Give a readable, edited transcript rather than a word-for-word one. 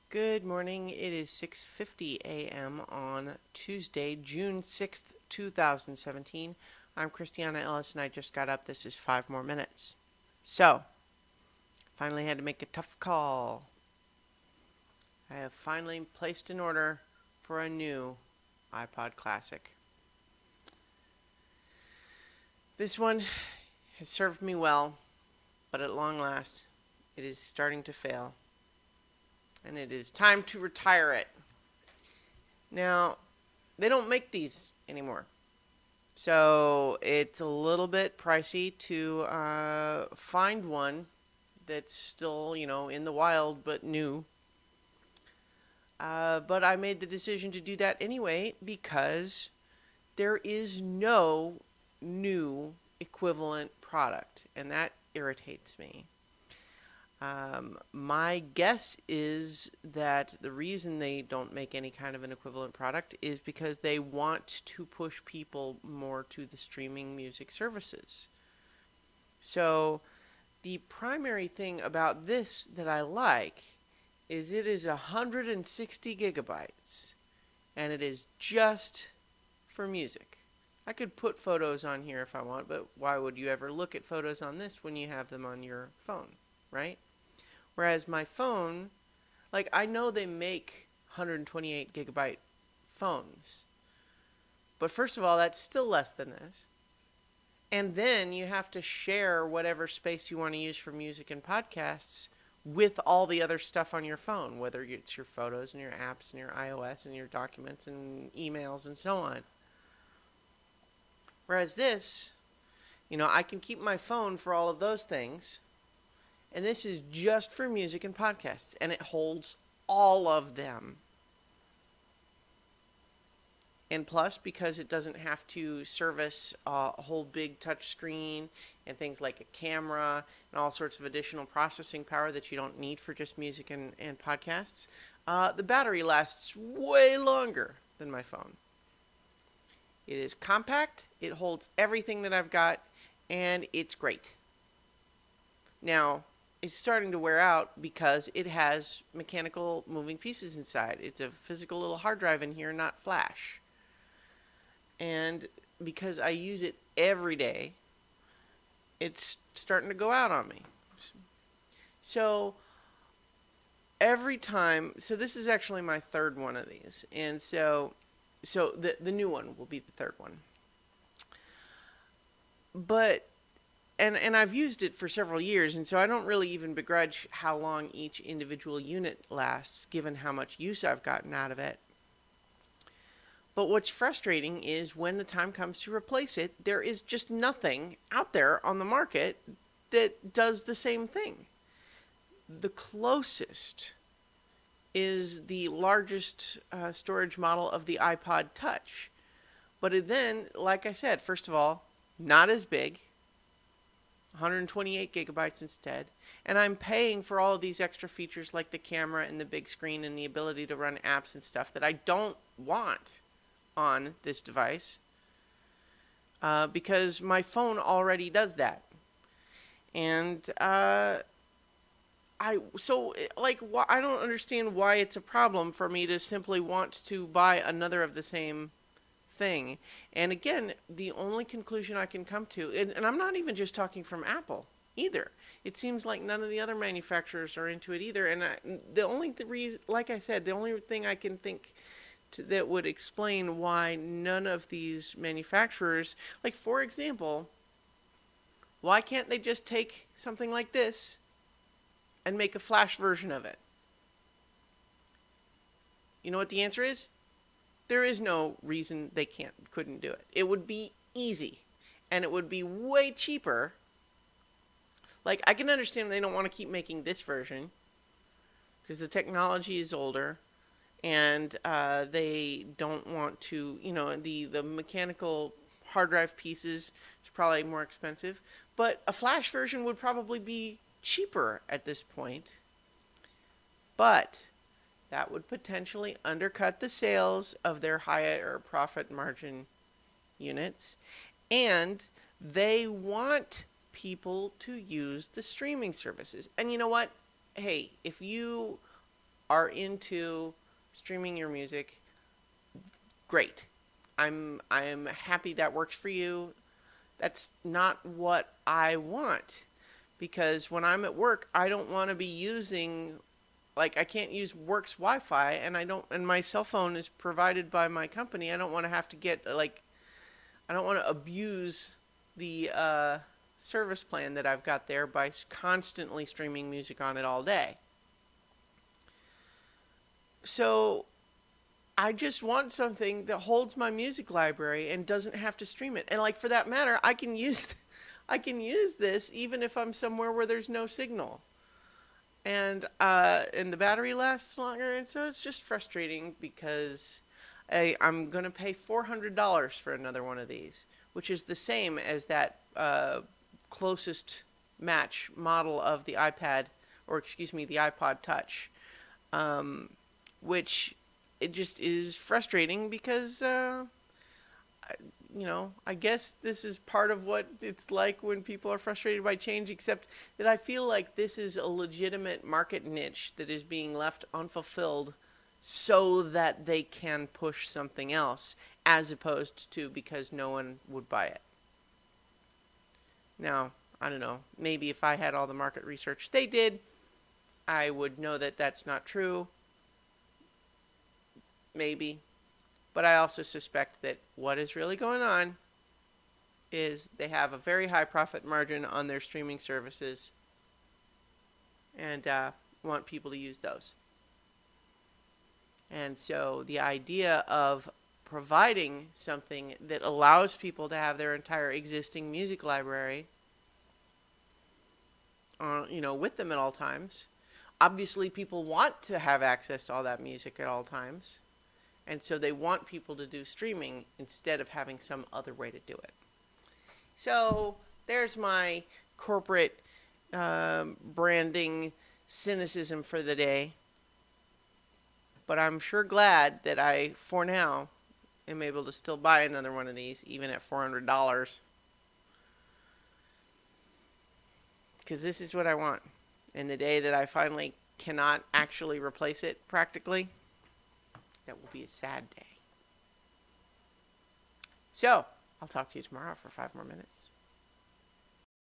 Good morning. It is 6:50 a.m. on Tuesday, June 6th, 2017. I'm Christiana Ellis and I just got up. This is 5 more minutes. So, finally had to make a tough call. I have finally placed an order for a new iPod Classic. This one has served me well, but at long last, it is starting to fail. And it is time to retire it. Now, they don't make these anymore. So it's a little bit pricey to find one that's still, in the wild but new. But I made the decision to do that anyway because there is no new equivalent product, and that irritates me. My guess is that the reason they don't make any kind of an equivalent product is because they want to push people more to the streaming music services. So, the primary thing about this that I like is it is 160 gigabytes, and it is just for music. I could put photos on here if I want, but why would you ever look at photos on this when you have them on your phone, right? Whereas my phone, like I know they make 128 gigabyte phones. But first of all, that's still less than this. And then you have to share whatever space you want to use for music and podcasts with all the other stuff on your phone, whether it's your photos and your apps and your iOS and your documents and emails and so on. Whereas this, I can keep my phone for all of those things. And this is just for music and podcasts, and it holds all of them. And plus, because it doesn't have to service a whole big touch screen and things like a camera and all sorts of additional processing power that you don't need for just music and podcasts, the battery lasts way longer than my phone. It is compact, it holds everything that I've got, and it's great. Now, it's starting to wear out because it has mechanical moving pieces inside. It's a physical little hard drive in here, not flash. And because I use it every day, it's starting to go out on me. So every time, so this is actually my third one of these. And so the new one will be the third one. But And I've used it for several years, and so I don't really even begrudge how long each individual unit lasts, given how much use I've gotten out of it. But what's frustrating is when the time comes to replace it, there is just nothing out there on the market that does the same thing. The closest is the largest storage model of the iPod Touch. But then, like I said, first of all, not as big. 128 gigabytes instead, and I'm paying for all of these extra features like the camera and the big screen and the ability to run apps and stuff that I don't want on this device because my phone already does that. And I don't understand why it's a problem for me to simply want to buy another of the same thing. And again, the only conclusion I can come to, and I'm not even just talking from Apple either. It seems like none of the other manufacturers are into it either. And the only reason, like I said, the only thing I can think that would explain why none of these manufacturers, like for example, why can't they just take something like this and make a flash version of it? You know what the answer is? There is no reason they couldn't do it. It would be easy, and it would be way cheaper. Like, I can understand they don't want to keep making this version because the technology is older, and they don't want to, the mechanical hard drive pieces is probably more expensive, but a flash version would probably be cheaper at this point. But that would potentially undercut the sales of their higher profit margin units. And they want people to use the streaming services. And you know what? Hey, if you are into streaming your music, great. I'm happy that works for you. That's not what I want, because when I'm at work, I don't want to be using, like, I can't use work's Wi-Fi, and my cell phone is provided by my company. I don't want to have to get, like, I don't want to abuse the service plan that I've got there by constantly streaming music on it all day. So I just want something that holds my music library and doesn't have to stream it. And, like, for that matter, I can use this even if I'm somewhere where there's no signal. And the battery lasts longer, and so it's just frustrating because I'm gonna pay $400 for another one of these, which is the same as that closest match model of the iPad, or excuse me, the iPod Touch, which it just is frustrating because I guess this is part of what it's like when people are frustrated by change, except that I feel like this is a legitimate market niche that is being left unfulfilled so that they can push something else, as opposed to because no one would buy it. Now, I don't know, maybe if I had all the market research they did, I would know that that's not true. Maybe. But I also suspect that what is really going on is they have a very high profit margin on their streaming services and want people to use those. And so the idea of providing something that allows people to have their entire existing music library with them at all times. Obviously, people want to have access to all that music at all times. And so they want people to do streaming instead of having some other way to do it. So there's my corporate branding cynicism for the day. But I'm sure glad that I, for now, am able to still buy another one of these, even at $400. Because this is what I want. And the day that I finally cannot actually replace it practically, that will be a sad day. So, I'll talk to you tomorrow for 5 more minutes.